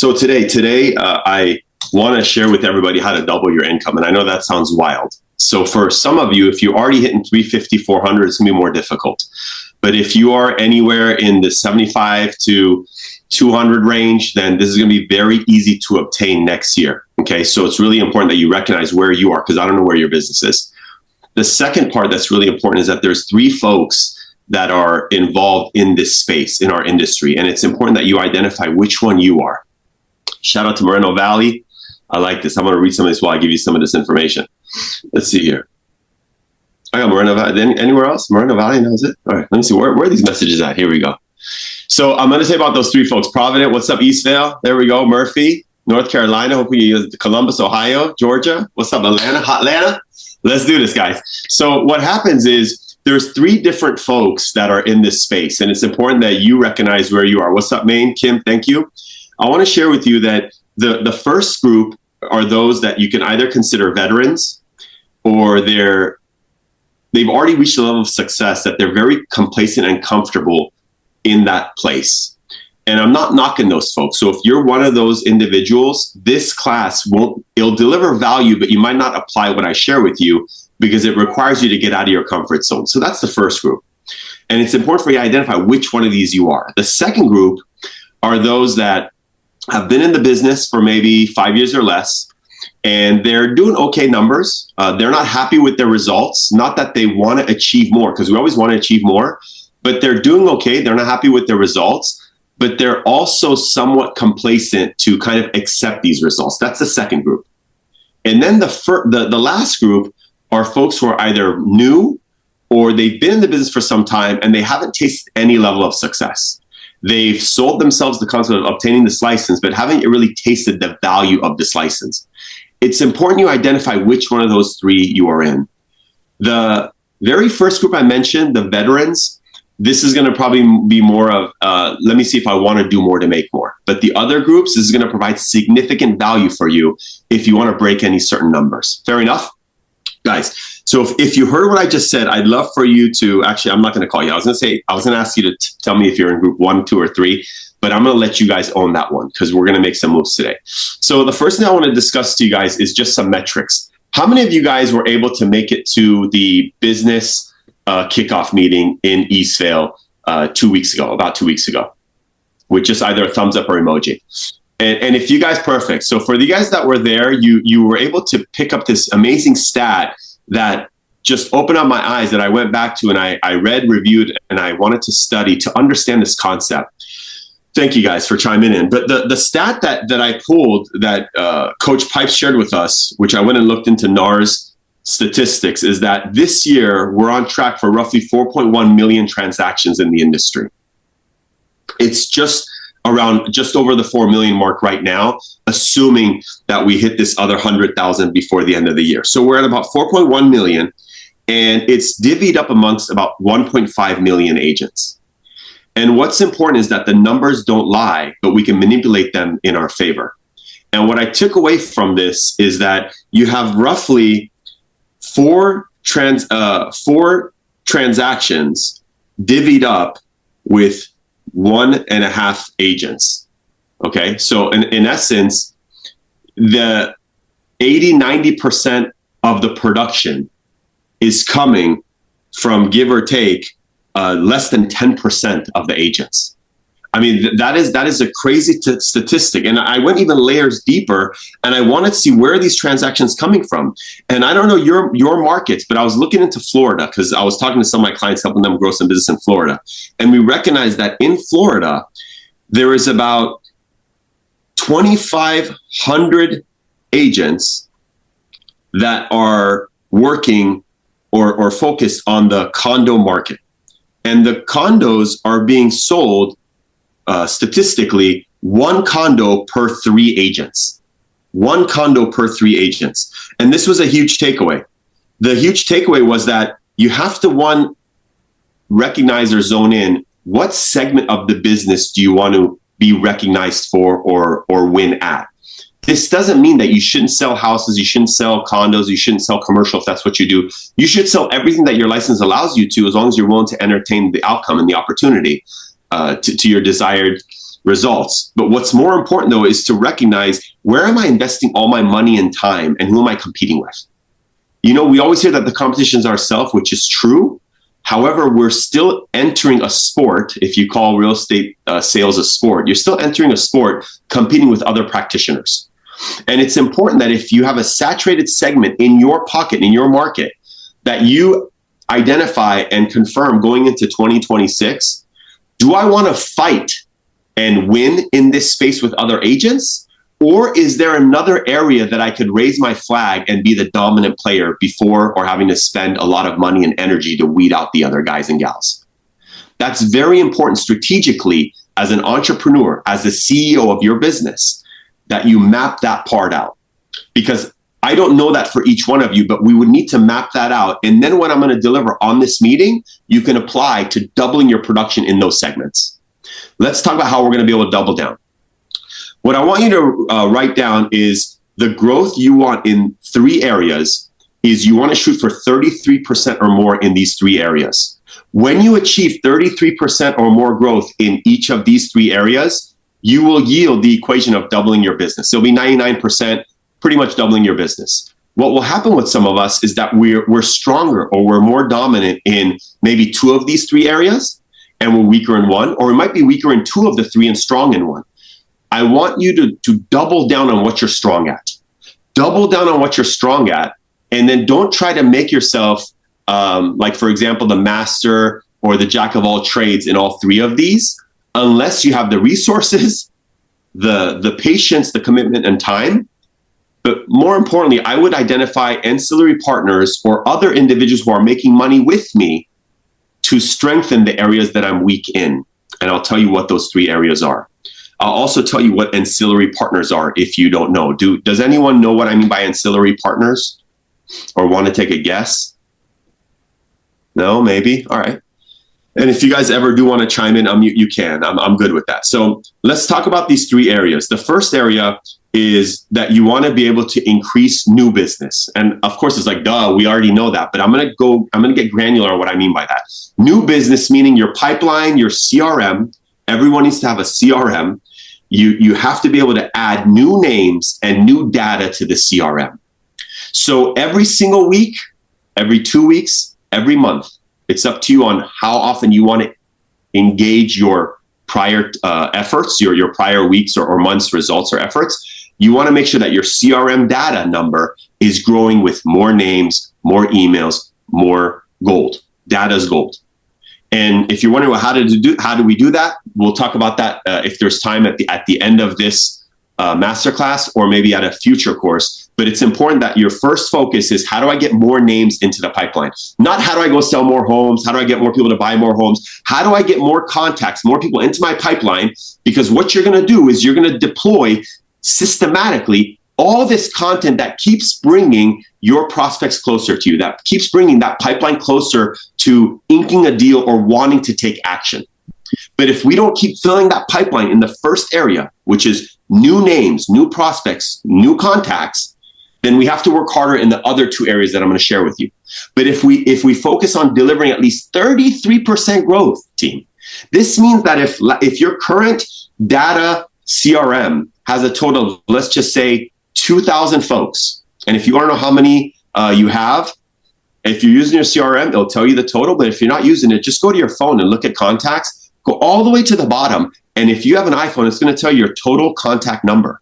So today, I want to share with everybody how to double your income. And I know that sounds wild. So for some of you, if you're already hitting 350, 400, it's gonna be more difficult. But if you are anywhere in the 75 to 200 range, then this is gonna be very easy to obtain next year. Okay, so it's really important that you recognize where you are, because I don't know where your business is. The second part that's really important is that there's 3 folks that are involved in this space, in our industry. And it's important that you identify which one you are. Shout out to Moreno Valley. I like this. I'm going to read some of this while I give you some of this information. Let's see here. I got Moreno Valley. Anywhere else? Moreno Valley, that was it? All right, let me see. Where are these messages at? Here we go. So I'm going to say about those 3 folks. Provident, what's up, Eastvale? There we go. Murphy, North Carolina. Hopefully you Columbus, Ohio, Georgia. What's up, Atlanta? Hot Atlanta? Let's do this, guys. So what happens is there's 3 different folks that are in this space, and it's important that you recognize where you are. What's up, Maine? Kim, thank you. I want to share with you that the first group are those that you can either consider veterans, or they've already reached a level of success that they're very complacent and comfortable in that place. And I'm not knocking those folks. So if you're one of those individuals, this class it'll deliver value, but you might not apply what I share with you because it requires you to get out of your comfort zone. So that's the first group. And it's important for you to identify which one of these you are. The second group are those that have been in the business for maybe 5 years or less, and they're doing okay numbers. They're not happy with their results. Not that they want to achieve more, because we always want to achieve more, but they're doing okay. They're not happy with their results, but they're also somewhat complacent to kind of accept these results. That's the second group. And then the last group are folks who are either new, or they've been in the business for some time and they haven't tasted any level of success. They've sold themselves the concept of obtaining this license, but haven't really tasted the value of this license. It's important you identify which one of those 3 you are in. The very first group I mentioned, the veterans, this is going to probably be more of, let me see if I want to do more to make more. But the other groups, this is going to provide significant value for you if you want to break any certain numbers. Fair enough? Guys, so if you heard what I just said, I'd love for you to, actually, I'm not going to call you. I was going to ask you to tell me if you're in group 1, 2, or 3, but I'm going to let you guys own that one because we're going to make some moves today. So the first thing I want to discuss to you guys is just some metrics. How many of you guys were able to make it to the business kickoff meeting in Eastvale about 2 weeks ago, with just either a thumbs up or emoji? And if you guys, perfect. So for the guys that were there, you were able to pick up this amazing stat that just opened up my eyes, that I went back to and I read, reviewed, and I wanted to study to understand this concept. Thank you guys for chiming in. But the stat that I pulled that Coach Pipes shared with us, which I went and looked into NAR's statistics, is that this year we're on track for roughly 4.1 million transactions in the industry. It's just over the 4 million mark right now, assuming that we hit this other 100,000 before the end of the year. So we're at about 4.1 million, and it's divvied up amongst about 1.5 million agents. And what's important is that the numbers don't lie, but we can manipulate them in our favor. And what I took away from this is that you have roughly 4 transactions divvied up with 1.5 agents. Okay, so in essence, the 80-90% of the production is coming from, give or take, less than 10% of the agents. I mean, that is a crazy statistic. And I went even layers deeper, and I wanted to see where are these transactions coming from. And I don't know your markets, but I was looking into Florida because I was talking to some of my clients, helping them grow some business in Florida. And we recognized that in Florida, there is about 2,500 agents that are working or focused on the condo market. And the condos are being sold statistically 1 condo per 3 agents. 1 condo per 3 agents. And this was a huge takeaway. The huge takeaway was that you have to, recognize or zone in what segment of the business do you want to be recognized for or win at. This doesn't mean that you shouldn't sell houses, you shouldn't sell condos, you shouldn't sell commercial if that's what you do. You should sell everything that your license allows you to, as long as you're willing to entertain the outcome and the opportunity to your desired results. But what's more important though is to recognize, where am I investing all my money and time, and who am I competing with? You know, we always hear that the competition is ourselves, which is true. However, we're still entering a sport. If you call real estate sales a sport, you're still entering a sport competing with other practitioners. And it's important that if you have a saturated segment in your pocket, in your market, that you identify and confirm going into 2026, do I want to fight and win in this space with other agents? Or is there another area that I could raise my flag and be the dominant player before, or having to spend a lot of money and energy to weed out the other guys and gals? That's very important strategically as an entrepreneur, as the CEO of your business, that you map that part out. Because I don't know that for each one of you, but we would need to map that out. And then what I'm going to deliver on this meeting, you can apply to doubling your production in those segments. Let's talk about how we're going to be able to double down. What I want you to write down is the growth you want in 3 areas is you want to shoot for 33% or more in these 3 areas. When you achieve 33% or more growth in each of these 3 areas, you will yield the equation of doubling your business. It'll be 99%, pretty much doubling your business. What will happen with some of us is that we're stronger, or we're more dominant in maybe 2 of these 3 areas, and we're weaker in 1, or we might be weaker in 2 of the 3 and strong in 1. I want you to double down on what you're strong at. Double down on what you're strong at, and then don't try to make yourself, like, for example, the master or the jack of all trades in all 3 of these, unless you have the resources, the patience, the commitment, and time. But more importantly, I would identify ancillary partners or other individuals who are making money with me to strengthen the areas that I'm weak in. And I'll tell you what those 3 areas are. I'll also tell you what ancillary partners are if you don't know. Does anyone know what I mean by ancillary partners, or want to take a guess? No, maybe? All right. And if you guys ever do want to chime in, you can. I'm good with that. So let's talk about these 3 areas. The first area is that you want to be able to increase new business. And of course, it's like, duh, we already know that. But I'm going to get granular on what I mean by that. New business, meaning your pipeline, your CRM. Everyone needs to have a CRM. You have to be able to add new names and new data to the CRM. So every single week, every 2 weeks, every month, it's up to you on how often you want to engage your prior efforts, your prior weeks or months results or efforts. You want to make sure that your CRM data number is growing with more names, more emails, more gold. Data's gold. And if you're wondering, well, how do we do that? We'll talk about that if there's time at the end of this masterclass, or maybe at a future course. But it's important that your first focus is, how do I get more names into the pipeline? Not how do I go sell more homes? How do I get more people to buy more homes? How do I get more contacts, more people into my pipeline? Because what you're going to do is you're going to deploy systematically all this content that keeps bringing your prospects closer to you, that keeps bringing that pipeline closer to inking a deal or wanting to take action. But if we don't keep filling that pipeline in the first area, which is new names, new prospects, new contacts, then we have to work harder in the other 2 areas that I'm going to share with you. But if we focus on delivering at least 33% growth, team, this means that if your current data CRM has a total of, let's just say, 2,000 folks, and if you want to know how many you have, if you're using your CRM, it'll tell you the total. But if you're not using it, just go to your phone and look at contacts, go all the way to the bottom. And if you have an iPhone, it's going to tell you your total contact number.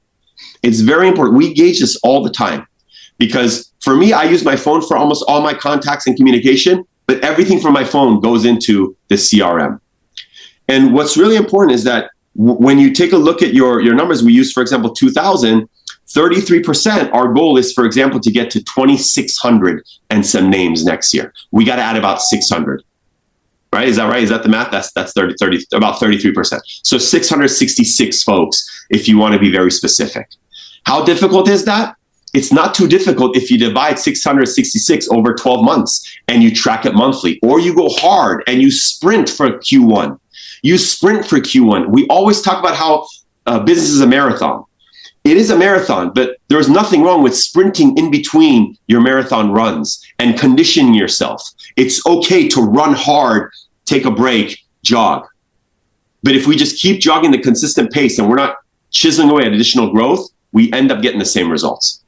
It's very important. We gauge this all the time, because for me, I use my phone for almost all my contacts and communication, but everything from my phone goes into the CRM. And what's really important is that when you take a look at your numbers, we use, for example, 2,000, 33%, our goal is, for example, to get to 2,600 and some names next year. We got to add about 600. Right? Is that right? Is that the math? That's about 33%. So 666 folks, if you want to be very specific. How difficult is that? It's not too difficult if you divide 666 over 12 months and you track it monthly, or you go hard and you sprint for Q1. You sprint for Q1. We always talk about how business is a marathon. It is a marathon, but there's nothing wrong with sprinting in between your marathon runs and conditioning yourself. It's okay to run hard, take a break, jog. But if we just keep jogging the consistent pace and we're not chiseling away at additional growth, we end up getting the same results.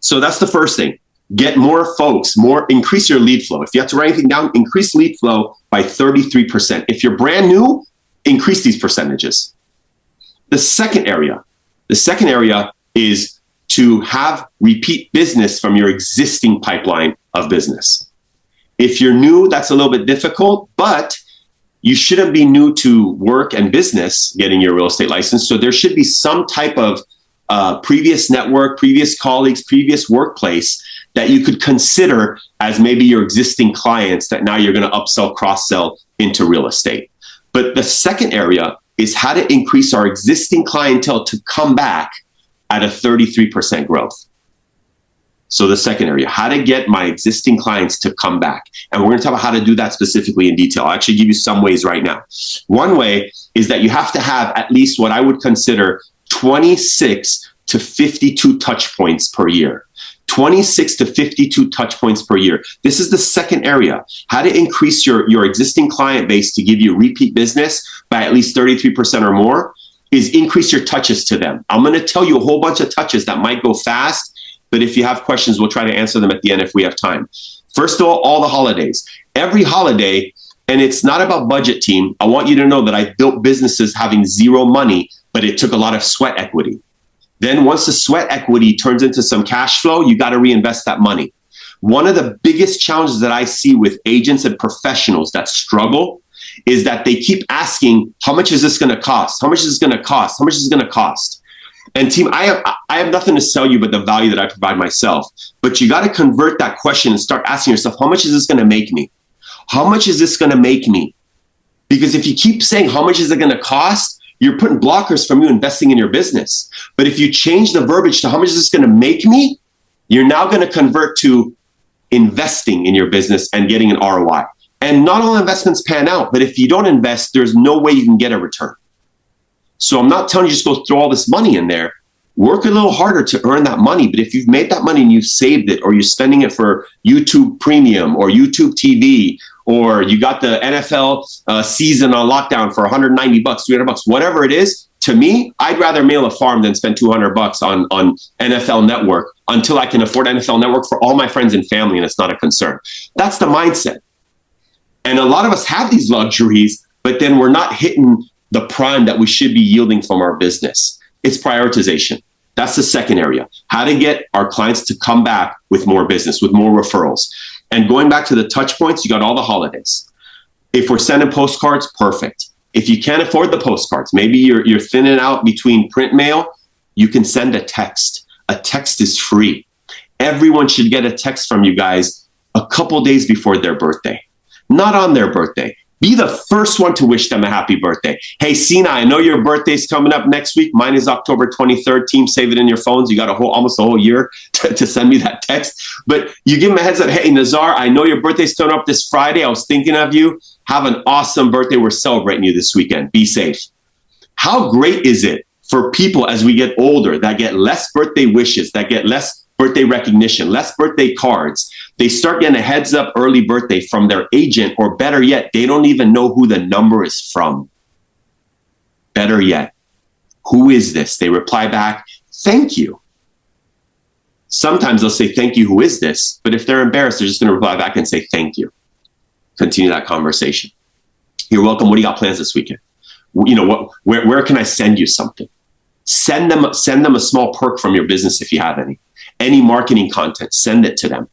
So that's the first thing. Get more folks, increase your lead flow. If you have to write anything down, increase lead flow by 33%. If you're brand new, increase these percentages. The second area is to have repeat business from your existing pipeline of business. If you're new, that's a little bit difficult, but you shouldn't be new to work and business getting your real estate license. So there should be some type of previous network, previous colleagues, previous workplace that you could consider as maybe your existing clients that now you're going to upsell, cross-sell into real estate. But the second area is how to increase our existing clientele to come back at a 33% growth. So the second area, how to get my existing clients to come back. And we're going to talk about how to do that specifically in detail. I'll actually give you some ways right now. One way is that you have to have at least what I would consider 26 to 52 touch points per year. 26 to 52 touch points per year. This is the second area. How to increase your existing client base to give you repeat business by at least 33% or more is increase your touches to them. I'm going to tell you a whole bunch of touches that might go fast, but if you have questions, we'll try to answer them at the end if we have time. First of all the holidays. Every holiday, and it's not about budget, team. I want you to know that I built businesses having zero money, but it took a lot of sweat equity. Then once the sweat equity turns into some cash flow, you got to reinvest that money. One of the biggest challenges that I see with agents and professionals that struggle is that they keep asking, how much is this going to cost? How much is this going to cost? How much is this going to cost? And team, I have nothing to sell you but the value that I provide myself. But you got to convert that question and start asking yourself, how much is this going to make me? How much is this going to make me? Because if you keep saying, how much is it going to cost? You're putting blockers from you investing in your business. But if you change the verbiage to how much is this going to make me, you're now going to convert to investing in your business and getting an ROI. And not all investments pan out, but if you don't invest, there's no way you can get a return. So I'm not telling you just go throw all this money in there. Work a little harder to earn that money. But if you've made that money and you've saved it, or you're spending it for YouTube Premium or YouTube TV, or you got the NFL season on lockdown for $190, $300, whatever it is, to me, I'd rather mail a farm than spend $200 on NFL Network until I can afford NFL Network for all my friends and family, and it's not a concern. That's the mindset. And a lot of us have these luxuries, but then we're not hitting the prime that we should be yielding from our business. It's prioritization. That's the second area. How to get our clients to come back with more business, with more referrals. And going back to the touch points, you got all the holidays. If we're sending postcards, perfect. If you can't afford the postcards, maybe you're thinning out between print mail, you can send a text. A text is free. Everyone should get a text from you guys a couple days before their birthday, not on their birthday. Be the first one to wish them a happy birthday. Hey, Sina, I know your birthday's coming up next week. Mine is October 23rd. Team, save it in your phones. You got almost a whole year to send me that text. But you give them a heads up. Hey, Nazar, I know your birthday's coming up this Friday. I was thinking of you. Have an awesome birthday. We're celebrating you this weekend. Be safe. How great is it for people as we get older that get less birthday wishes, that get less birthday recognition, less birthday cards? They start getting a heads up early birthday from their agent, or better yet, they don't even know who the number is from. Better yet, who is this? They reply back, thank you. Sometimes they'll say, thank you, who is this? But if they're embarrassed, they're just going to reply back and say, thank you. Continue that conversation. You're welcome. What do you got plans this weekend? You know what? Where can I send you something? Send them a small perk from your business if you have any. Any marketing content, send it to them.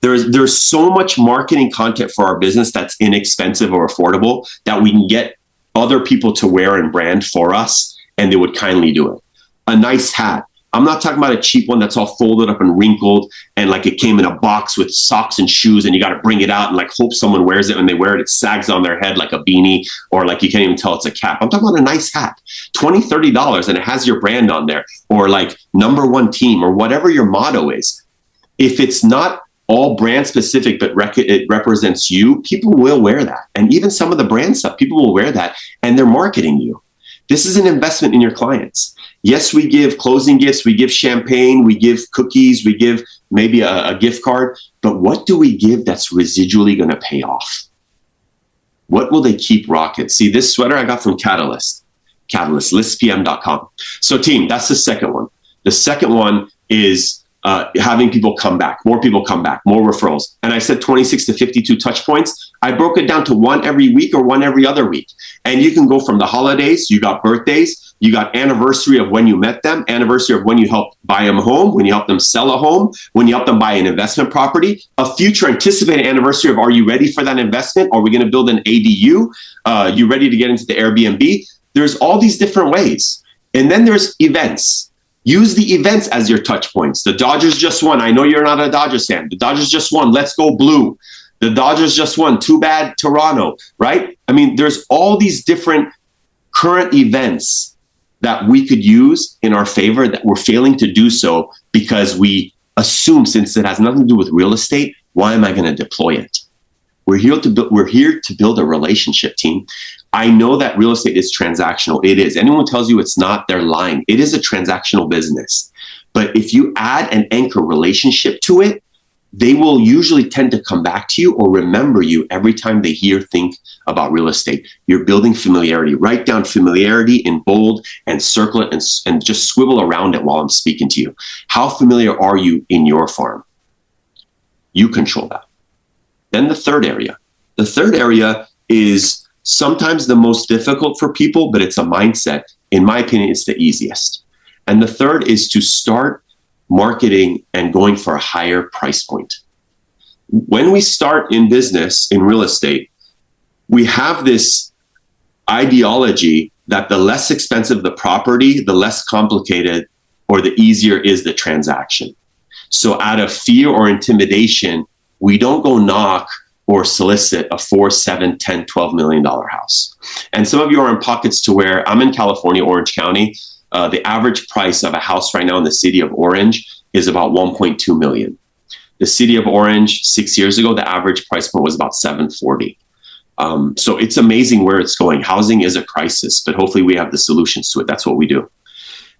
There's so much marketing content for our business that's inexpensive or affordable that we can get other people to wear and brand for us, and they would kindly do it. A nice hat. I'm not talking about a cheap one that's all folded up and wrinkled and like it came in a box with socks and shoes and you got to bring it out and like hope someone wears it. When they wear it, it sags on their head like a beanie, or like you can't even tell it's a cap. I'm talking about a nice hat, $20, $30, and it has your brand on there, or like number one team, or whatever your motto is. If it's not all brand specific, but it represents you, people will wear that. And even some of the brand stuff, people will wear that and they're marketing you. This is an investment in your clients. Yes, we give closing gifts, we give champagne, we give cookies, we give maybe a gift card, but what do we give that's residually going to pay off? What will they keep rocking? See, this sweater I got from catalystpm.com. So team, that's the second one. The second one is having people come back, more referrals. And I said 26 to 52 touch points. I broke it down to one every week or one every other week. And you can go from the holidays, you got birthdays, you got anniversary of when you met them, anniversary of when you helped buy them a home, when you helped them sell a home, when you helped them buy an investment property, a future anticipated anniversary of, are you ready for that investment? Are we going to build an ADU? You ready to get into the Airbnb? There's all these different ways. And then there's events. Use the events as your touch points. The Dodgers just won. I know you're not a Dodgers fan. The Dodgers just won. Let's go blue. The Dodgers just won. Too bad, Toronto, right? I mean, there's all these different current events that we could use in our favor that we're failing to do so because we assume, since it has nothing to do with real estate, why am I going to deploy it? We're here to build a relationship, team. I know that real estate is transactional. It is. Anyone who tells you it's not, they're lying. It is a transactional business. But if you add and anchor relationship to it, they will usually tend to come back to you or remember you every time they think about real estate. You're building familiarity. Write down familiarity in bold and circle it and just swivel around it while I'm speaking to you. How familiar are you in your farm? You control that. Then the third area. The third area is sometimes the most difficult for people, but it's a mindset. In my opinion, it's the easiest. And the third is to start marketing and going for a higher price point. When we start in business, in real estate, we have this ideology that the less expensive the property, the less complicated or the easier is the transaction. So out of fear or intimidation, we don't go knock or solicit a $4, $7, $10, $12 million house. And some of you are in pockets to where I'm in California, Orange County. The average price of a house right now in the city of Orange is about 1.2 million. The city of Orange 6 years ago, the average price point was about 740. So it's amazing where it's going. Housing is a crisis, but hopefully we have the solutions to it. That's what we do.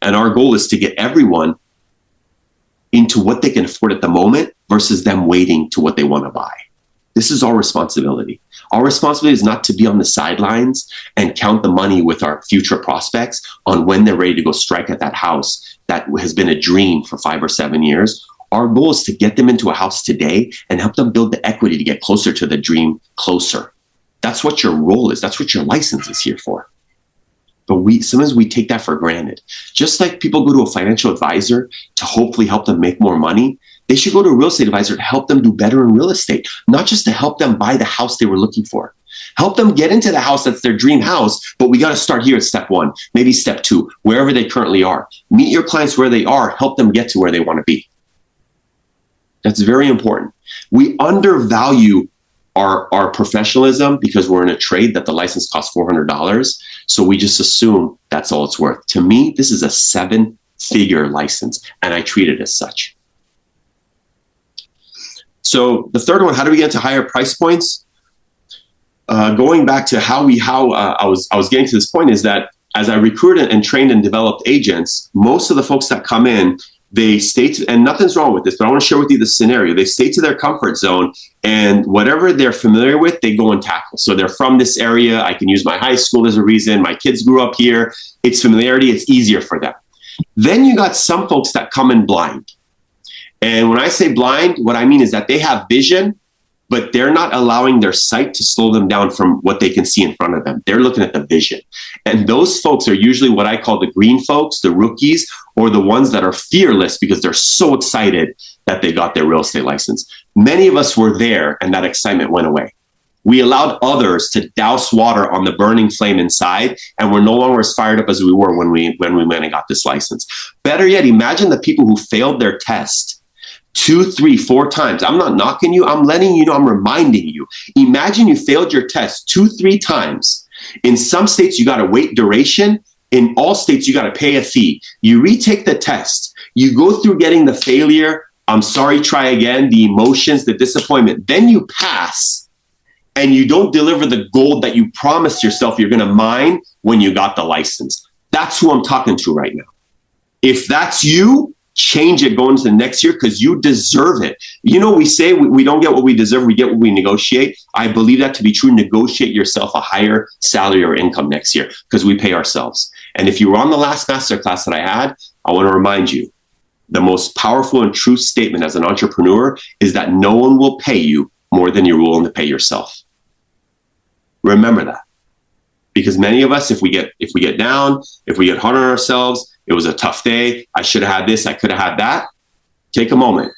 And our goal is to get everyone into what they can afford at the moment versus them waiting to what they want to buy. This is our responsibility. Our responsibility is not to be on the sidelines and count the money with our future prospects on when they're ready to go strike at that house that has been a dream for 5 or 7 years. Our goal is to get them into a house today and help them build the equity to get closer to the dream closer. That's what your role is. That's what your license is here for. But sometimes we take that for granted. Just like people go to a financial advisor to hopefully help them make more money, they should go to a real estate advisor to help them do better in real estate, not just to help them buy the house they were looking for. Help them get into the house that's their dream house, but we got to start here at step 1, maybe step 2, wherever they currently are. Meet your clients where they are, help them get to where they want to be. That's very important. We undervalue our professionalism because we're in a trade that the license costs $400. So we just assume that's all it's worth. To me, this is a 7-figure license, and I treat it as such. So the third one, how do we get into higher price points? Going back to how I was getting to this point is that as I recruited and trained and developed agents, most of the folks that come in, they stay to, and nothing's wrong with this, but I want to share with you the scenario. They stay to their comfort zone, and whatever they're familiar with, they go and tackle. So they're from this area. I can use my high school as a reason. My kids grew up here. It's familiarity. It's easier for them. Then you got some folks that come in blind. And when I say blind, what I mean is that they have vision, but they're not allowing their sight to slow them down from what they can see in front of them. They're looking at the vision. And those folks are usually what I call the green folks, the rookies, or the ones that are fearless because they're so excited that they got their real estate license. Many of us were there and that excitement went away. We allowed others to douse water on the burning flame inside, and we're no longer as fired up as we were when we went and got this license. Better yet, imagine the people who failed their test 2, 3, 4 times. I'm not knocking you. I'm letting you know, I'm reminding you. Imagine you failed your test 2, 3 times. In some states, you got to wait duration. In all states, you got to pay a fee. You retake the test. You go through getting the failure. I'm sorry, try again. The emotions, the disappointment. Then you pass and you don't deliver the gold that you promised yourself you're going to mine when you got the license. That's who I'm talking to right now. If that's you, change it going into the next year because you deserve it. You know, we say we don't get what we deserve, we get what we negotiate. I believe that to be true. Negotiate yourself a higher salary or income next year because we pay ourselves. And if you were on the last masterclass that I had, I want to remind you, the most powerful and true statement as an entrepreneur is that no one will pay you more than you're willing to pay yourself. Remember that. Because many of us, if we get down, if we get hard on ourselves, it was a tough day, I should have had this, I could have had that. Take a moment,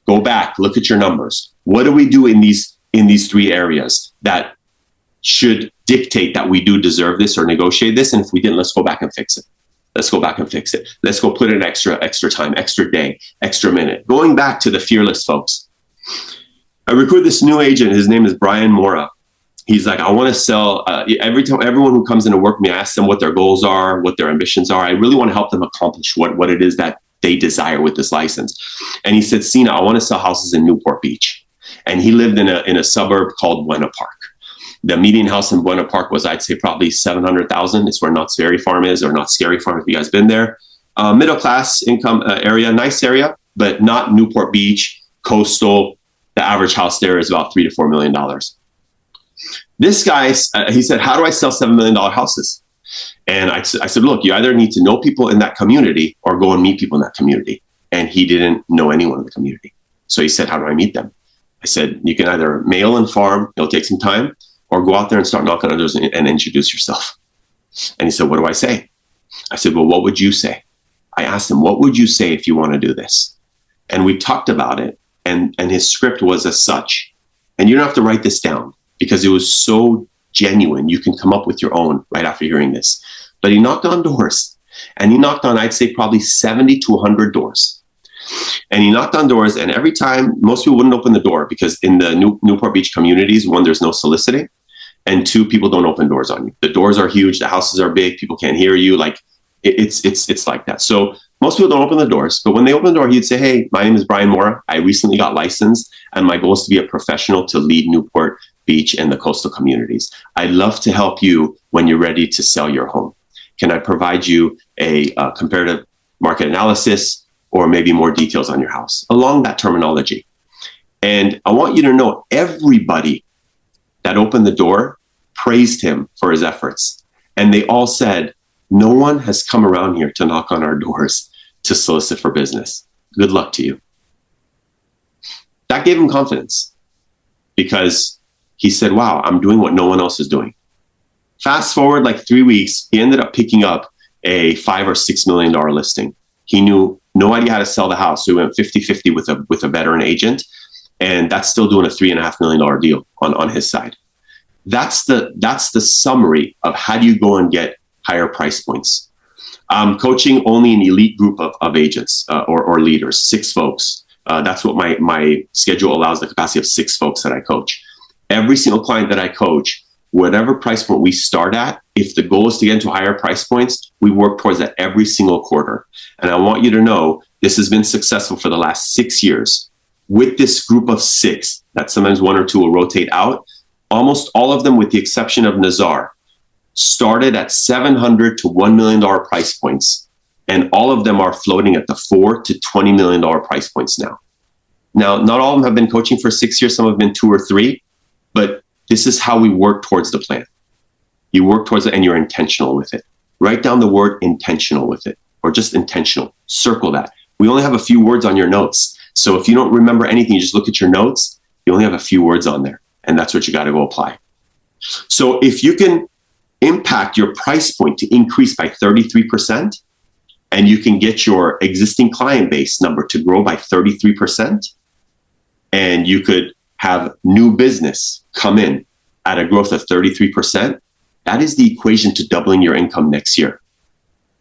go back, look at your numbers. What do we do in these 3 areas that should dictate that we do deserve this or negotiate this? And if we didn't, let's go back and fix it. Let's go back and fix it. Let's go put in extra time, extra day, extra minute. Going back to the fearless folks. I recruited this new agent. His name is Brian Mora. He's like, I want to sell. Everyone who comes into work with me, I ask them what their goals are, what their ambitions are. I really want to help them accomplish what it is that they desire with this license. And he said, Sina, I want to sell houses in Newport Beach. And he lived in a suburb called Buena Park. The median house in Buena Park was, I'd say, probably $700,000. It's where Knott's Berry Farm is, or Knott's Scary Farm, if you guys been there. Middle class income area, nice area, but not Newport Beach, coastal. The average house there is about $3 to $4 million. This guy, he said, how do I sell $7 million houses? And I said, look, you either need to know people in that community or go and meet people in that community. And he didn't know anyone in the community. So he said, how do I meet them? I said, you can either mail and farm, it'll take some time, or go out there and start knocking on doors and introduce yourself. And he said, what do I say? I said, well, what would you say? I asked him, what would you say if you want to do this? And we talked about it, and his script was as such. And you don't have to write this down because it was so genuine. You can come up with your own right after hearing this. But he knocked on doors, and he knocked on, I'd say, probably 70 to 100 doors. And he knocked on doors, and every time, most people wouldn't open the door because in the Newport Beach communities, 1, there's no soliciting, and 2, people don't open doors on you. The doors are huge, the houses are big, people can't hear you. Like it's like that. So most people don't open the doors, but when they open the door, he'd say, hey, my name is Brian Mora. I recently got licensed, and my goal is to be a professional to lead Newport Beach and the coastal communities. I'd love to help you when you're ready to sell your home. Can I provide you a comparative market analysis or maybe more details on your house along that terminology? And I want you to know everybody that opened the door praised him for his efforts. And they all said, no one has come around here to knock on our doors to solicit for business. Good luck to you. That gave him confidence because he said, wow, I'm doing what no one else is doing. Fast forward like 3 weeks, he ended up picking up a $5 or $6 million listing. He knew no idea how to sell the house. So he went 50-50 with a veteran agent. And that's still doing a $3.5 million deal on his side. That's the summary of how do you go and get higher price points. Coaching only an elite group of agents or leaders, 6 folks. That's what my schedule allows, the capacity of 6 folks that I coach. Every single client that I coach, whatever price point we start at, if the goal is to get into higher price points, we work towards that every single quarter. And I want you to know this has been successful for the last 6 years. With this group of 6, that sometimes 1 or 2 will rotate out, almost all of them, with the exception of Nazar, started at $700 to $1 million price points. And all of them are floating at the $4 to $20 million price points now. Now, not all of them have been coaching for 6 years. Some have been 2 or 3, but this is how we work towards the plan. You work towards it and you're intentional with it. Write down the word intentional with it, or just intentional. Circle that. We only have a few words on your notes. So if you don't remember anything, you just look at your notes, you only have a few words on there. And that's what you got to go apply. So if you can impact your price point to increase by 33%, and you can get your existing client base number to grow by 33%, and you could have new business come in at a growth of 33%, that is the equation to doubling your income next year.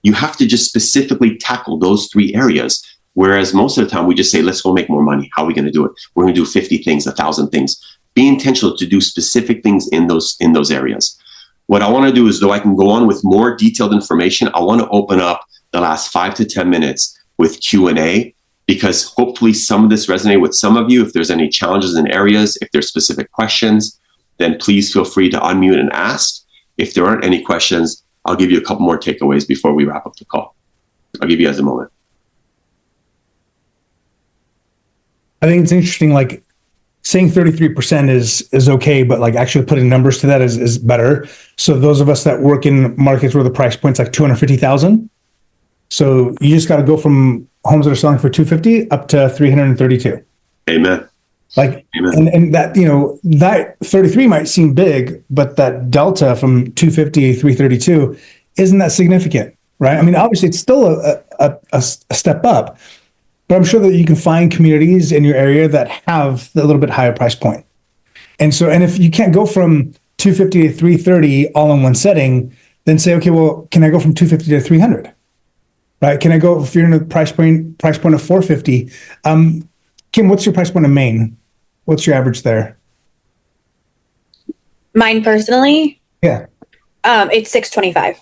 You have to just specifically tackle those 3 areas. Whereas most of the time we just say, let's go make more money. How are we going to do it? We're going to do 50 things, 1,000 things. Be intentional to do specific things in those areas. What I want to do is, though I can go on with more detailed information, I want to open up the last 5 to 10 minutes with Q&A, because hopefully some of this resonates with some of you. If there's any challenges in areas, if there's specific questions, then please feel free to unmute and ask. If there aren't any questions, I'll give you a couple more takeaways before we wrap up the call. I'll give you guys a moment. I think it's interesting, like saying 33% is okay, but like actually putting numbers to that is better. So those of us that work in markets where the price point's like 250,000, so you just got to go from homes that are selling for 250 up to 332. Amen. Like, Amen. and that, that 33 might seem big, but that delta from 250 to 332 isn't that significant, right? I mean, obviously it's still a step up, but I'm sure that you can find communities in your area that have a little bit higher price point. And so, and if you can't go from 250 to 330 all in one setting, then say, okay, well, can I go from 250 to 300? Right? Can I go, if you're in a price point of 450? Kim, what's your price point in Maine? What's your average there? Mine personally? Yeah. It's 625.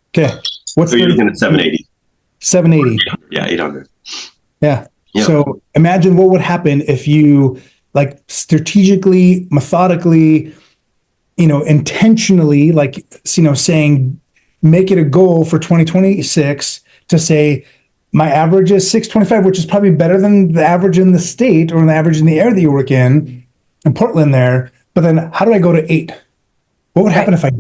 Okay. What's so you're looking at 780? 780. Yeah, 800. Yeah. So imagine what would happen if you like strategically, methodically, intentionally, like, saying, make it a goal for 2026 to say, my average is 625, which is probably better than the average in the state or the average in the area that you work in Portland there. But then how do I go to 8? What would happen if I,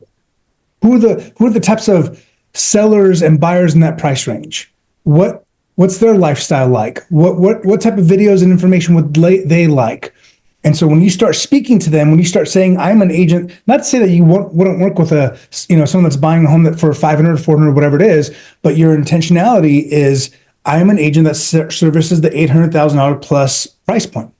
who are the types of sellers and buyers in that price range? What's their lifestyle like? What type of videos and information would they like? And so when you start speaking to them, when you start saying, I'm an agent, not to say that you wouldn't work with someone that's buying a home that for 500, 400, whatever it is, but your intentionality is, I'm an agent that services the $800,000 plus price point.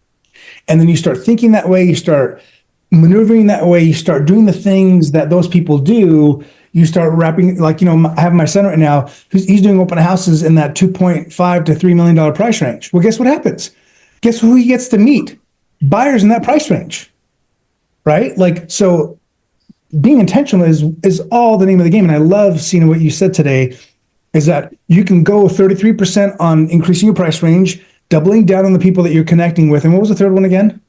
And then you start thinking that way, you start maneuvering that way, you start doing the things that those people do. You start wrapping, like, I have my son right now, he's doing open houses in that $2.5 to $3 million price range. Well, guess what happens? Guess who he gets to meet? Buyers in that price range, right? Like, so being intentional is all the name of the game. And I love, Sina, what you said today is that you can go 33% on increasing your price range, doubling down on the people that you're connecting with. And what was the third one again?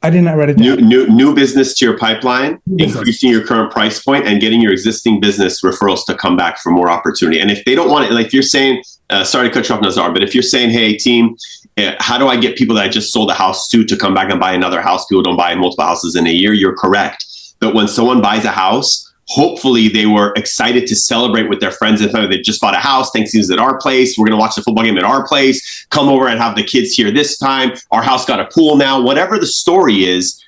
I did not write it down. New business to your pipeline, increasing your current price point, and getting your existing business referrals to come back for more opportunity. And if they don't want it, like if you're saying, sorry to cut you off, Nazar, but if you're saying, hey, team, how do I get people that I just sold a house to come back and buy another house? People don't buy multiple houses in a year. You're correct. But when someone buys a house, hopefully they were excited to celebrate with their friends and family. They just bought a house. Thanksgiving's at our place. We're going to watch the football game at our place. Come over and have the kids here this time. Our house got a pool now. Whatever the story is,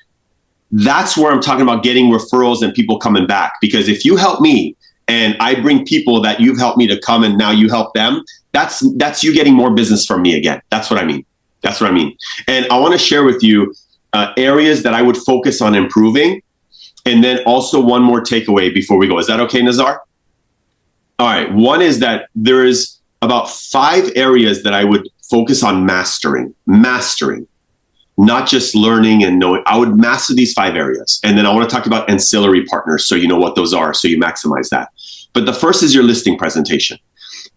that's where I'm talking about getting referrals and people coming back. Because if you help me and I bring people that you've helped me to come and now you help them, that's you getting more business from me again. That's what I mean. That's what I mean. And I want to share with you areas that I would focus on improving. And then also one more takeaway before we go. Is that okay, Nazar? All right. One is that there is about 5 areas that I would focus on mastering, not just learning and knowing. I would master these 5 areas. And then I want to talk about ancillary partners, so you know what those are, so you maximize that. But the first is your listing presentation.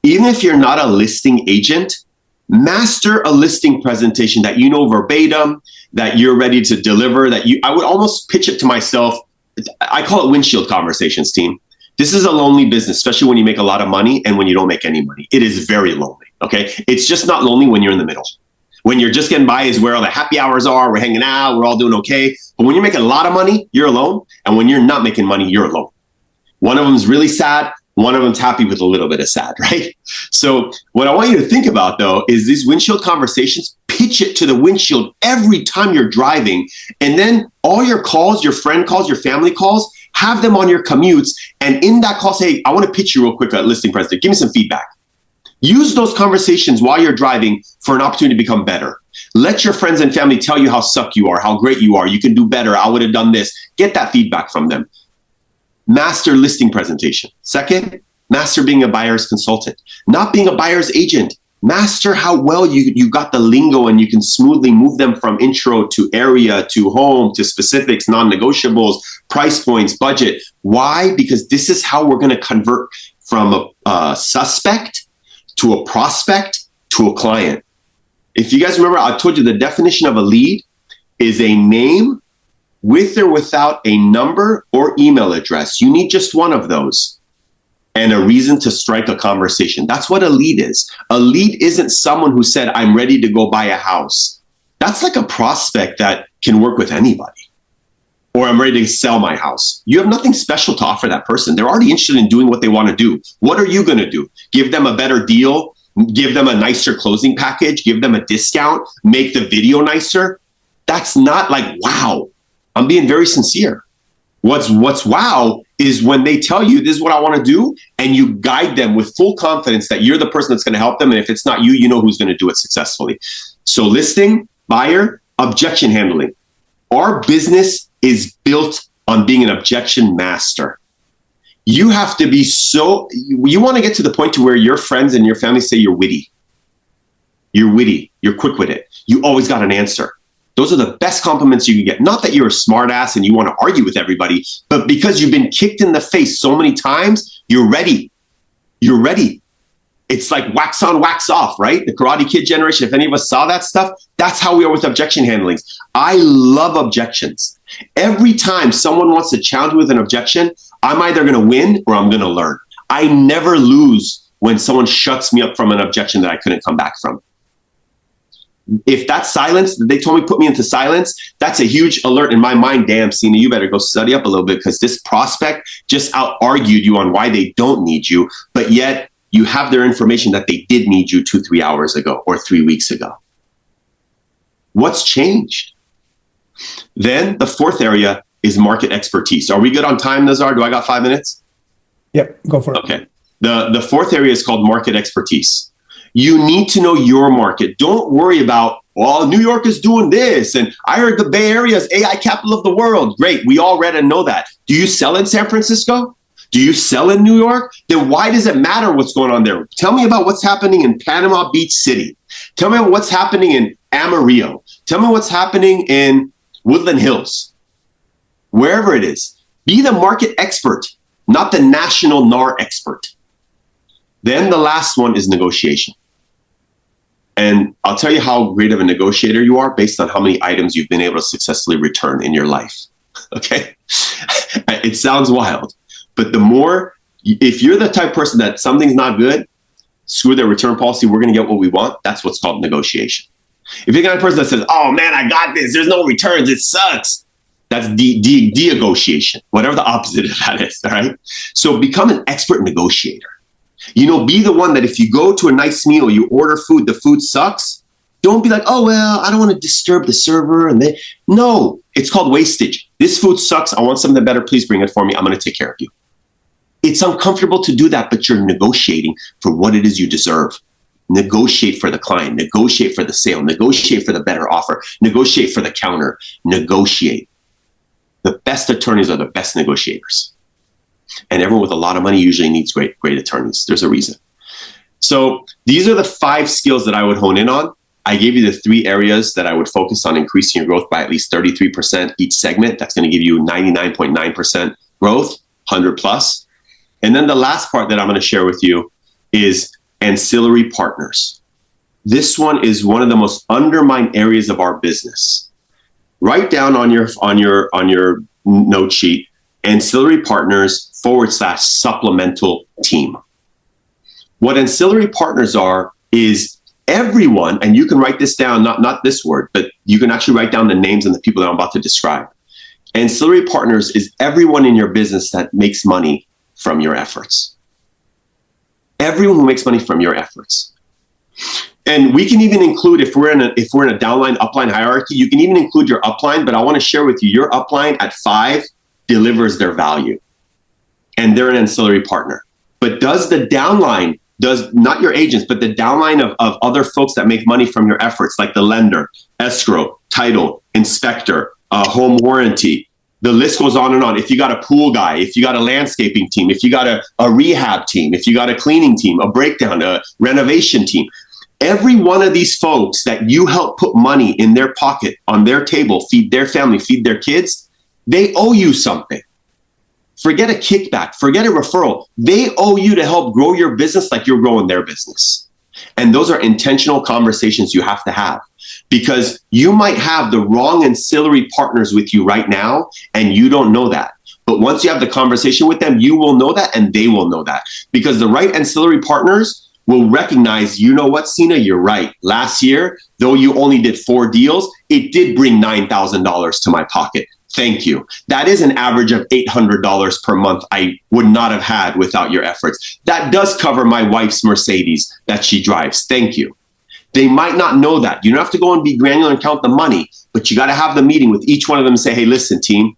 Even if you're not a listing agent, master a listing presentation that you know verbatim, that you're ready to deliver, I would almost pitch it to myself. I call it windshield conversations, team. This is a lonely business, especially when you make a lot of money and when you don't make any money. It is very lonely, okay? It's just not lonely when you're in the middle. When you're just getting by is where all the happy hours are. We're hanging out. We're all doing okay. But when you're making a lot of money, you're alone. And when you're not making money, you're alone. One of them is really sad. One of them's happy with a little bit of sad, right? So what I want you to think about, though, is these windshield conversations. Pitch it to the windshield every time you're driving. And then all your calls, your friend calls, your family calls, have them on your commutes. And in that call, say, I want to pitch you real quick at listing presentation. Give me some feedback. Use those conversations while you're driving for an opportunity to become better. Let your friends and family tell you how suck you are, how great you are. You can do better. I would have done this. Get that feedback from them. Master listing presentation. Second, master being a buyer's consultant, not being a buyer's agent. Master how well you got the lingo and you can smoothly move them from intro to area to home to specifics, non-negotiables, price points, budget. Why? Because this is how we're going to convert from a suspect to a prospect to a client. If you guys remember, I told you the definition of a lead is a name with or without a number or email address. You need just one of those. and a reason to strike a conversation. That's what a lead is. A lead isn't someone who said, I'm ready to go buy a house. That's like a prospect that can work with anybody. Or I'm ready to sell my house. You have nothing special to offer that person. They're already interested in doing what they want to do. What are you going to do? Give them a better deal? Give them a nicer closing package? Give them a discount? Make the video nicer? That's not like, wow. I'm being very sincere. What's wow is when they tell you this is what I want to do, and you guide them with full confidence that you're the person that's going to help them. And if it's not you, you know who's going to do it successfully. So listing, buyer, objection handling. Our business is built on being an objection master. You have to be you want to get to the point to where your friends and your family say you're witty. You're witty. You're quick with it. You always got an answer. Those are the best compliments you can get. Not that you're a smart ass and you want to argue with everybody, but because you've been kicked in the face so many times, you're ready. You're ready. It's like wax on, wax off, right? The Karate Kid generation, if any of us saw that stuff, that's how we are with objection handlings. I love objections. Every time someone wants to challenge me with an objection, I'm either going to win or I'm going to learn. I never lose when someone shuts me up from an objection that I couldn't come back from. If that's silence, they told me put me into silence, that's a huge alert in my mind. Damn, Sina, you better go study up a little bit because this prospect just out-argued you on why they don't need you, but yet you have their information that they did need you 2-3 hours ago or 3 weeks ago. What's changed? Then the fourth area is market expertise. Are we good on time, Nazar? Do I got 5 minutes? Yep, go for it. Okay. The fourth area is called market expertise. You need to know your market. Don't worry about, well, New York is doing this, and I heard the Bay Area is AI capital of the world. Great. We all read and know that. Do you sell in San Francisco? Do you sell in New York? Then why does it matter what's going on there? Tell me about what's happening in Panama Beach City. Tell me about what's happening in Amarillo. Tell me what's happening in Woodland Hills. Wherever it is. Be the market expert, not the national NAR expert. Then the last one is negotiation. And I'll tell you how great of a negotiator you are based on how many items you've been able to successfully return in your life. Okay? It sounds wild. But the more, if you're the type of person that something's not good, screw their return policy, we're going to get what we want. That's what's called negotiation. If you're the kind of person that says, oh man, I got this, there's no returns, it sucks. That's de-negotiation, whatever the opposite of that is, all right? So become an expert negotiator. You know, be the one that if you go to a nice meal, you order food, the food sucks. Don't be like, oh, well, I don't want to disturb the server. No, it's called wastage. This food sucks. I want something better. Please bring it for me. I'm going to take care of you. It's uncomfortable to do that, but you're negotiating for what it is you deserve. Negotiate for the client, negotiate for the sale, negotiate for the better offer, negotiate for the counter, negotiate. The best attorneys are the best negotiators. And everyone with a lot of money usually needs great attorneys. There's a reason. So these are the 5 skills that I would hone in on. I gave you the 3 areas that I would focus on increasing your growth by at least 33% each segment. That's going to give you 99.9% growth, 100 plus. And then the last part that I'm going to share with you is ancillary partners. This one is one of the most undermined areas of our business. Write down on your note sheet, ancillary partners / supplemental team. What ancillary partners are is everyone, and you can write this down, not this word, but you can actually write down the names and the people that I'm about to describe. Ancillary partners is everyone in your business that makes money from your efforts. Everyone who makes money from your efforts. And we can even include, if we're in a downline upline hierarchy, you can even include your upline, but I want to share with you, your upline at 5 delivers their value. And they're an ancillary partner. But does the downline, not your agents, but the downline of other folks that make money from your efforts, like the lender, escrow, title, inspector, home warranty, the list goes on and on. If you got a pool guy, if you got a landscaping team, if you got a rehab team, if you got a cleaning team, a breakdown, a renovation team, every one of these folks that you help put money in their pocket, on their table, feed their family, feed their kids, they owe you something. Forget a kickback, forget a referral. They owe you to help grow your business like you're growing their business. And those are intentional conversations you have to have, because you might have the wrong ancillary partners with you right now, and you don't know that. But once you have the conversation with them, you will know that and they will know that, because the right ancillary partners will recognize, you know what, Sina, you're right. Last year, though you only did 4 deals, it did bring $9,000 to my pocket. Thank you. That is an average of $800 per month I would not have had without your efforts. That does cover my wife's Mercedes that she drives. Thank you. They might not know that. You don't have to go and be granular and count the money, but you got to have the meeting with each one of them and say, hey, listen, team,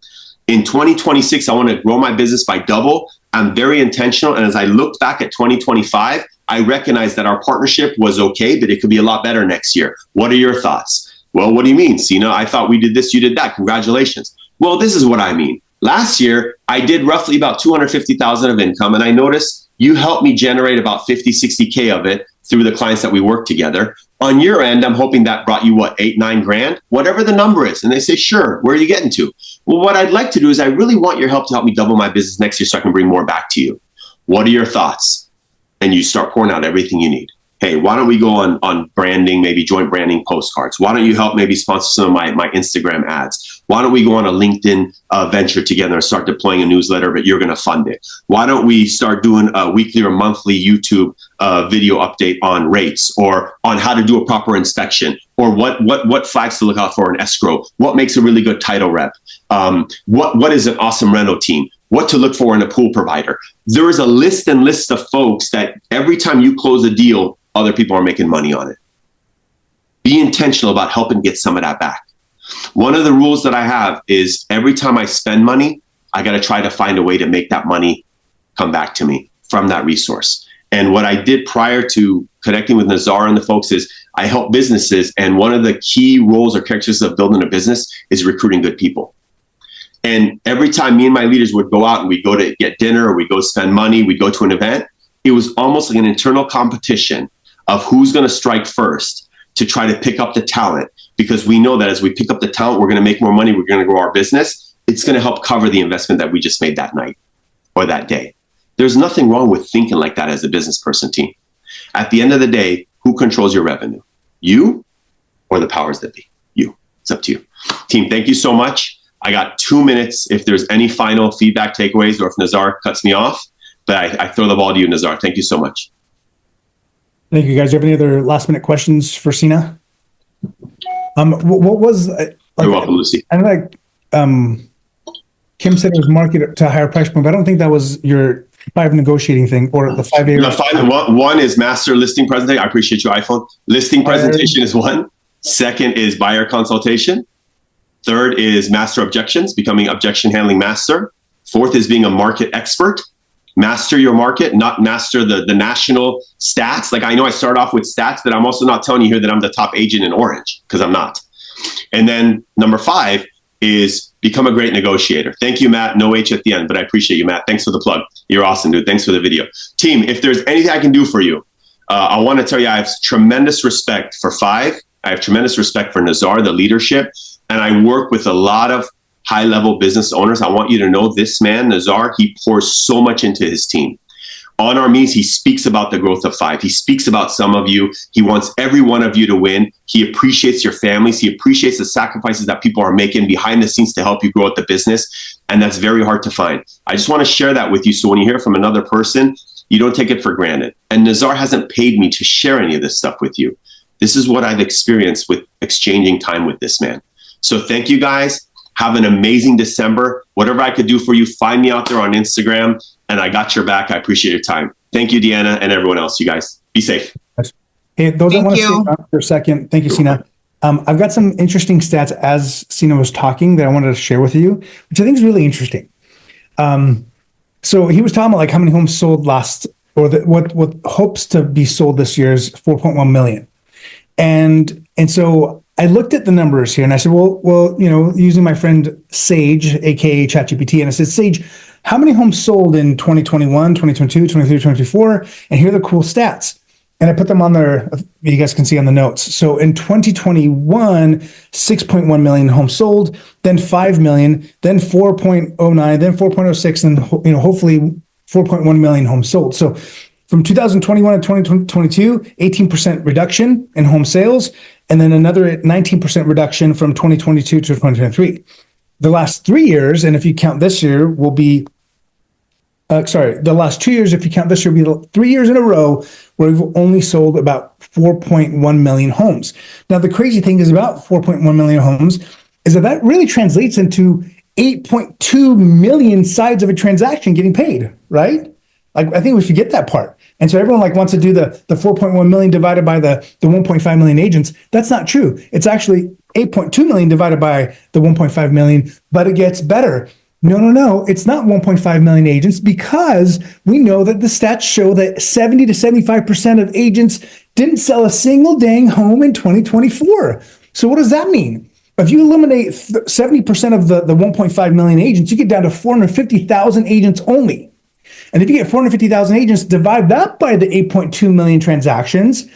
in 2026, I want to grow my business by double. I'm very intentional. And as I look back at 2025, I recognize that our partnership was okay, but it could be a lot better next year. What are your thoughts? Well, what do you mean, Sina? I thought we did this, you did that. Congratulations. Well, this is what I mean. Last year, I did roughly about $250,000 of income, and I noticed you helped me generate about 50, 60K of it through the clients that we work together. On your end, I'm hoping that brought you what, 8, 9 grand, whatever the number is. And they say, sure, where are you getting to? Well, what I'd like to do is I really want your help to help me double my business next year so I can bring more back to you. What are your thoughts? And you start pouring out everything you need. Hey, why don't we go on branding, maybe joint branding postcards? Why don't you help maybe sponsor some of my Instagram ads? Why don't we go on a LinkedIn venture together and start deploying a newsletter, but you're going to fund it? Why don't we start doing a weekly or monthly YouTube video update on rates, or on how to do a proper inspection, or what flags to look out for in escrow? What makes a really good title rep? What is an awesome rental team? What to look for in a pool provider? There is a list of folks that every time you close a deal, other people are making money on it. Be intentional about helping get some of that back. One of the rules that I have is every time I spend money, I got to try to find a way to make that money come back to me from that resource. And what I did prior to connecting with Nazar and the folks is I help businesses. And one of the key roles or characteristics of building a business is recruiting good people. And every time me and my leaders would go out and we'd go to get dinner, or we'd go spend money, we'd go to an event, it was almost like an internal competition of who's going to strike first to try to pick up the talent, because we know that as we pick up the talent, we're going to make more money, we're going to grow our business. It's going to help cover the investment that we just made that night or that day. There's nothing wrong with thinking like that as a business person, team. At the end of the day, who controls your revenue? You or the powers that be? You. It's up to you. Team, thank you so much. I got 2 minutes if there's any final feedback, takeaways, or if Nazar cuts me off. But I throw the ball to you, Nazar. Thank you so much. Thank you, guys. Do you have any other last minute questions for Sina? What was You're welcome, Lucy. I know Kim said it was market to a higher price point, but I don't think that was your 5 negotiating thing or the 5 A. One is master listing presentation. I appreciate your iPhone. Listing presentation is one. Second is buyer consultation. Third is master objections, becoming objection handling master. Fourth is being a market expert. Master your market, not master the national stats. Like, I know I start off with stats, but I'm also not telling you here that I'm the top agent in Orange, because I'm not. And then number 5 is become a great negotiator. Thank you, Matt. No H at the end, but I appreciate you, Matt. Thanks for the plug. You're awesome, dude. Thanks for the video. Team, if there's anything I can do for you, I want to tell you I have tremendous respect for Fiv. I have tremendous respect for Nazar, the leadership, and I work with a lot of high-level business owners. I want you to know this man, Nazar, he pours so much into his team. On our meetings, he speaks about the growth of Fiv. He speaks about some of you. He wants every one of you to win. He appreciates your families. He appreciates the sacrifices that people are making behind the scenes to help you grow at the business. And that's very hard to find. I just want to share that with you, so when you hear from another person, you don't take it for granted. And Nazar hasn't paid me to share any of this stuff with you. This is what I've experienced with exchanging time with this man. So thank you, guys. Have an amazing December. Whatever I could do for you, find me out there on Instagram, and I got your back. I appreciate your time. Thank you, Deanna, and everyone else. You guys be safe. Hey, those I want to say for a second. Thank you, Sina. I've got some interesting stats as Sina was talking that I wanted to share with you, which I think is really interesting. So he was talking about like how many homes sold last, or what hopes to be sold this year is 4.1 million. And so I looked at the numbers here and I said, well, using my friend Sage, aka ChatGPT, and I said, Sage, how many homes sold in 2021, 2022, 23, 24? And here are the cool stats. And I put them on there. You guys can see on the notes. So in 2021, 6.1 million homes sold, then 5 million, then 4.09, then 4.06, and hopefully 4.1 million homes sold. So from 2021 to 2022, 18% reduction in home sales, and then another 19% reduction from 2022 to 2023. the last 3 years, and if you count this year, will be, the last 2 years, if you count this year, will be 3 years in a row where we've only sold about 4.1 million homes. Now, the crazy thing is about 4.1 million homes is that really translates into 8.2 million sides of a transaction getting paid, right? Like, I think we forget that part. And so everyone like wants to do the 4.1 million divided by the 1.5 million agents. That's not true. It's actually 8.2 million divided by the 1.5 million, but it gets better. No. It's not 1.5 million agents, because we know that the stats show that 70 to 75% of agents didn't sell a single dang home in 2024. So what does that mean? If you eliminate 70% of the 1.5 million agents, you get down to 450,000 agents only. And if you get 450,000 agents, divide that by the 8.2 million transactions,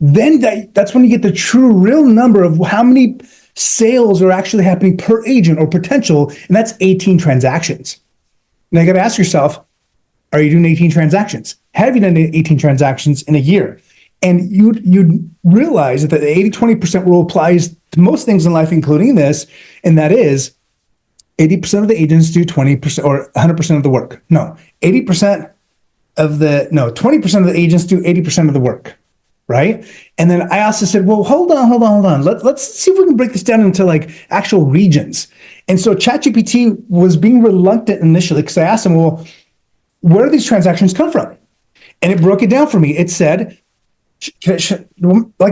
then that's when you get the true real number of how many sales are actually happening per agent or potential, and that's 18 transactions. Now you got to ask yourself, are you doing 18 transactions? Have you done 18 transactions in a year? And you'd realize that the 80-20% rule applies to most things in life, including this, and that is 80% of the agents do 20% or 100% of the work. 20% of the agents do 80% of the work, right? And then I also said, well, hold on. Let's see if we can break this down into like actual regions. And so ChatGPT was being reluctant initially because I asked him, well, where do these transactions come from? And it broke it down for me. It said, is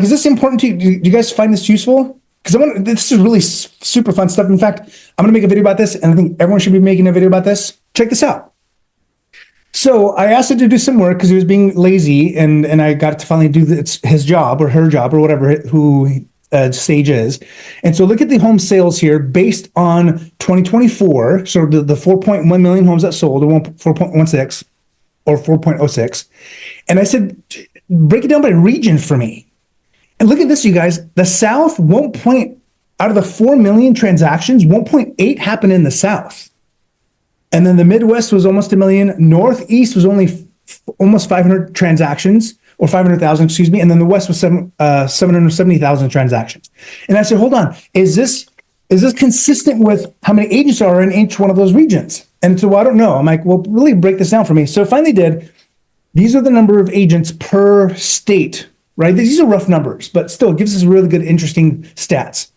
this important to you? Do you guys find this useful? Because this is really super fun stuff. In fact, I'm going to make a video about this, and I think everyone should be making a video about this. Check this out. So I asked him to do some work because he was being lazy, and I got to finally do his job or her job or whatever, who Sage is. And so look at the home sales here based on 2024. So the 4.1 million homes that sold, or 4.16 or 4.06. And I said, break it down by region for me. And look at this, you guys. The South, out of the 4 million transactions, 1.8 happened in the South. And then the Midwest was almost 1 million. Northeast was only almost 500 transactions, or 500,000, excuse me. And then the West was 770,000 transactions. And I said, hold on, is this consistent with how many agents are in each one of those regions? And so, well, I don't know. I'm like, well, really break this down for me. So I finally did. These are the number of agents per state, right? These are rough numbers, but still it gives us really good, interesting stats.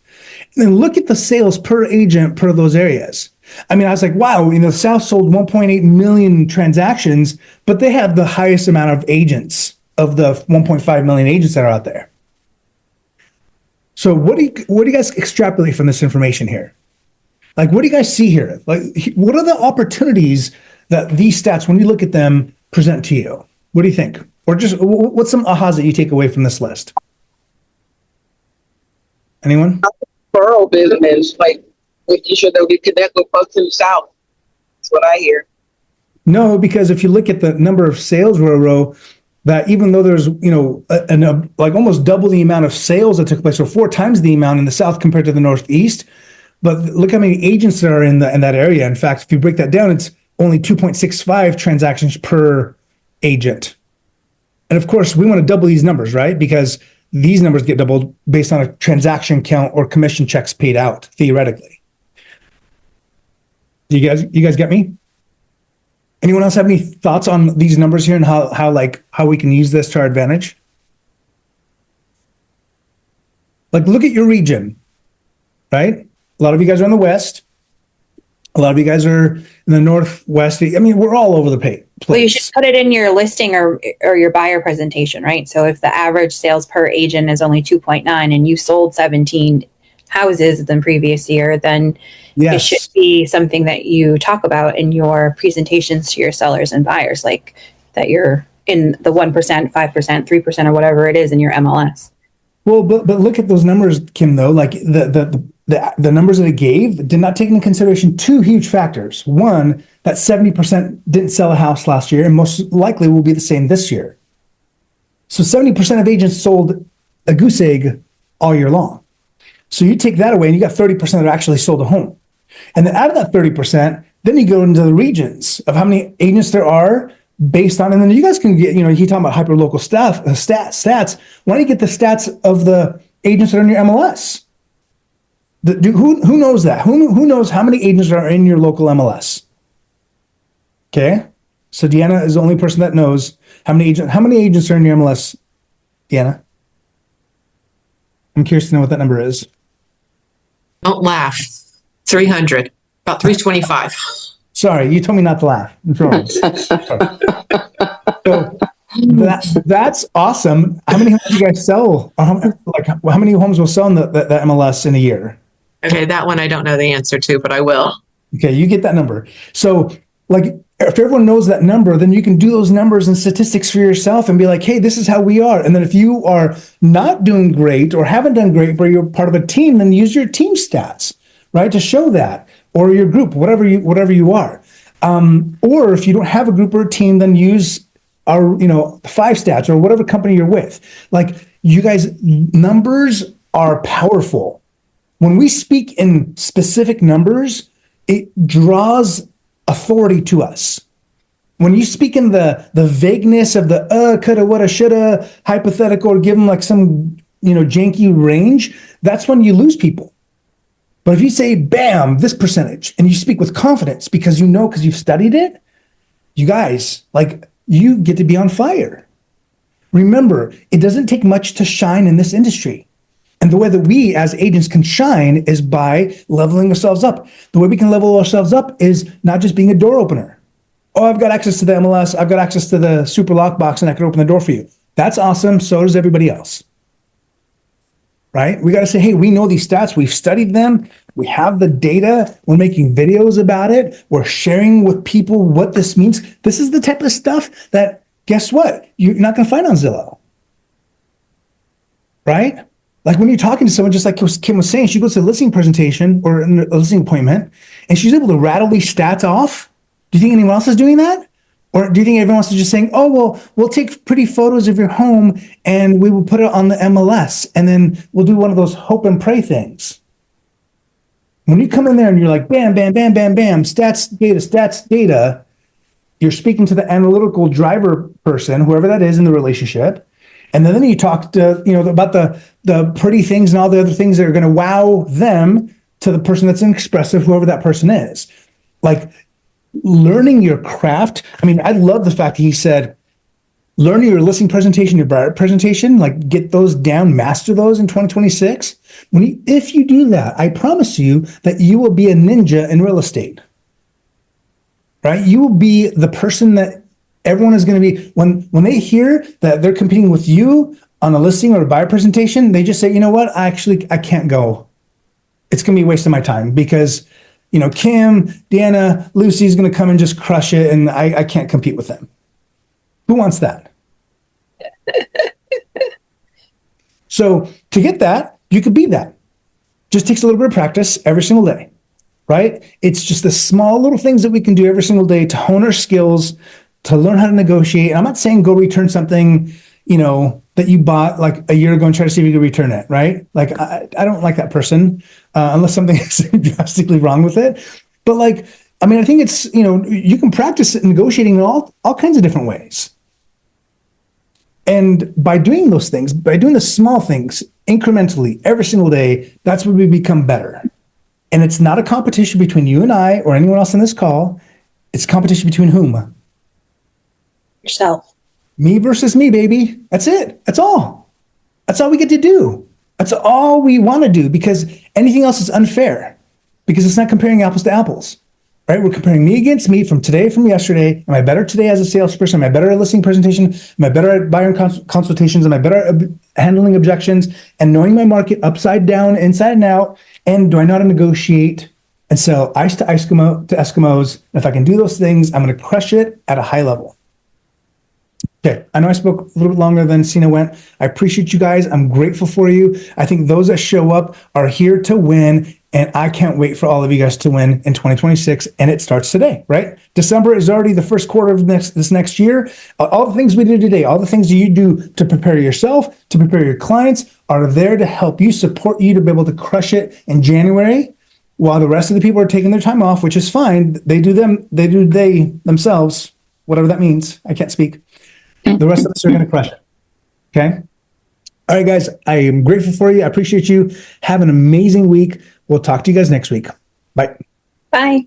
And then look at the sales per agent per those areas. I mean, I was like, wow, the South sold 1.8 million transactions, but they have the highest amount of agents of the 1.5 million agents that are out there. So what do you guys extrapolate from this information here? Like, what do you guys see here? Like, what are the opportunities that these stats, when you look at them, present to you? What do you think? Or just what's some ahas that you take away from this list? Anyone? Rural business, like making sure that we connect with folks in the South. That's what I hear. No, because if you look at the number of sales row, that even though there's like almost double the amount of sales that took place, or 4 times the amount in the South compared to the Northeast, but look how many agents there are in that area. In fact, if you break that down, it's only 2.65 transactions per agent. And of course, we want to double these numbers, right? Because these numbers get doubled based on a transaction count or commission checks paid out, theoretically. You guys get me? Anyone else have any thoughts on these numbers here and how we can use this to our advantage? Like, look at your region, right? A lot of you guys are in the West. A lot of you guys are in the Northwest. I mean, we're all over the place. Well, you should put it in your listing or your buyer presentation, right? So if the average sales per agent is only 2.9 and you sold 17 houses the previous year, then it should be something that you talk about in your presentations to your sellers and buyers, like that you're in the 1%, 5%, 3%, or whatever it is in your MLS. Well, but look at those numbers, Kim, though. Like the numbers that it gave did not take into consideration 2 huge factors. One, that 70% didn't sell a house last year and most likely will be the same this year. So 70% of agents sold a goose egg all year long. So you take that away and you got 30% that actually sold a home. And then out of that 30%, then you go into the regions of how many agents there are based on, and then you guys can get, you talking about hyper-local stats. Why don't you get the stats of the agents that are in your MLS? Who knows that? Who knows how many agents are in your local MLS? Okay. So Deanna is the only person that knows how many agents are in your MLS. Deanna, I'm curious to know what that number is. Don't laugh. 300, about 325. Sorry, you told me not to laugh. I'm sorry. So that's awesome. How many homes do you guys sell? How many homes will sell in the MLS in a year? Okay, that one I don't know the answer to, but I will. Okay, you get that number. So like if everyone knows that number, then you can do those numbers and statistics for yourself and be like, hey, this is how we are. And then if you are not doing great or haven't done great, but you're part of a team, then use your team stats, right, to show that, or your group, whatever you are. Or if you don't have a group or a team, then use our, Five Stats or whatever company you're with. Like, you guys, numbers are powerful. When we speak in specific numbers, it draws authority to us. When you speak in the vagueness of the coulda, woulda, shoulda, hypothetical, or give them like some, janky range, that's when you lose people. But if you say, bam, this percentage, and you speak with confidence because you've studied it, you guys, like, you get to be on fire. Remember, it doesn't take much to shine in this industry. And the way that we as agents can shine is by leveling ourselves up. The way we can level ourselves up is not just being a door opener. Oh, I've got access to the MLS. I've got access to the super lockbox and I can open the door for you. That's awesome. So does everybody else. Right? We got to say, hey, we know these stats. We've studied them. We have the data. We're making videos about it. We're sharing with people what this means. This is the type of stuff that, guess what? You're not going to find on Zillow. Right? Like when you're talking to someone, just like Kim was saying, she goes to a listing presentation or a listing appointment, and she's able to rattle these stats off. Do you think anyone else is doing that? Or do you think everyone else is just saying, oh, well, we'll take pretty photos of your home and we will put it on the MLS and then we'll do one of those hope and pray things. When you come in there and you're like, bam, bam, bam, bam, bam, stats, data, you're speaking to the analytical driver person, whoever that is in the relationship. And then you talk to, about the pretty things and all the other things that are going to wow them to the person that's inexpressive, whoever that person is. Like, learning your craft. I mean, I love the fact that he said, learning your listing presentation, your buyer presentation, like get those down, master those in 2026. If you do that, I promise you that you will be a ninja in real estate, right? You will be the person that everyone is going to be, when they hear that they're competing with you on a listing or a buyer presentation, they just say, you know what? I can't go. It's going to be a waste of my time because Kim, Deanna, Lucy's going to come and just crush it, and I can't compete with them. Who wants that? So to get that, you could be that. Just takes a little bit of practice every single day, right? It's just the small little things that we can do every single day to hone our skills, to learn how to negotiate. And I'm not saying go return something, that you bought like a year ago and try to see if you can return it, right? Like, I don't like that person unless something is drastically wrong with it. But I think it's, you can practice negotiating in all kinds of different ways. And by doing those things, by doing the small things incrementally every single day, that's where we become better. And it's not a competition between you and I or anyone else on this call. It's a competition between whom? Yourself. Me versus me, baby. That's it. That's all. That's all we get to do. That's all we want to do, because anything else is unfair, because it's not comparing apples to apples, right? We're comparing me against me from today, from yesterday. Am I better today as a salesperson? Am I better at listing presentation? Am I better at buyer consultations? Am I better at handling objections and knowing my market upside down, inside and out? And do I know how to negotiate and sell ice to Eskimos? And if I can do those things, I'm going to crush it at a high level. Okay, I know I spoke a little bit longer than Sina went. I appreciate you guys. I'm grateful for you. I think those that show up are here to win, and I can't wait for all of you guys to win in 2026, and it starts today, right? December is already the first quarter of this next year. All the things we do today, all the things you do to prepare yourself, to prepare your clients, are there to help you, support you to be able to crush it in January, while the rest of the people are taking their time off, which is fine. They themselves, whatever that means. I can't speak. The rest of us are going to crush it. Okay. All right, guys, I am grateful for you. I appreciate you. Have an amazing week. We'll talk to you guys next week. Bye. Bye.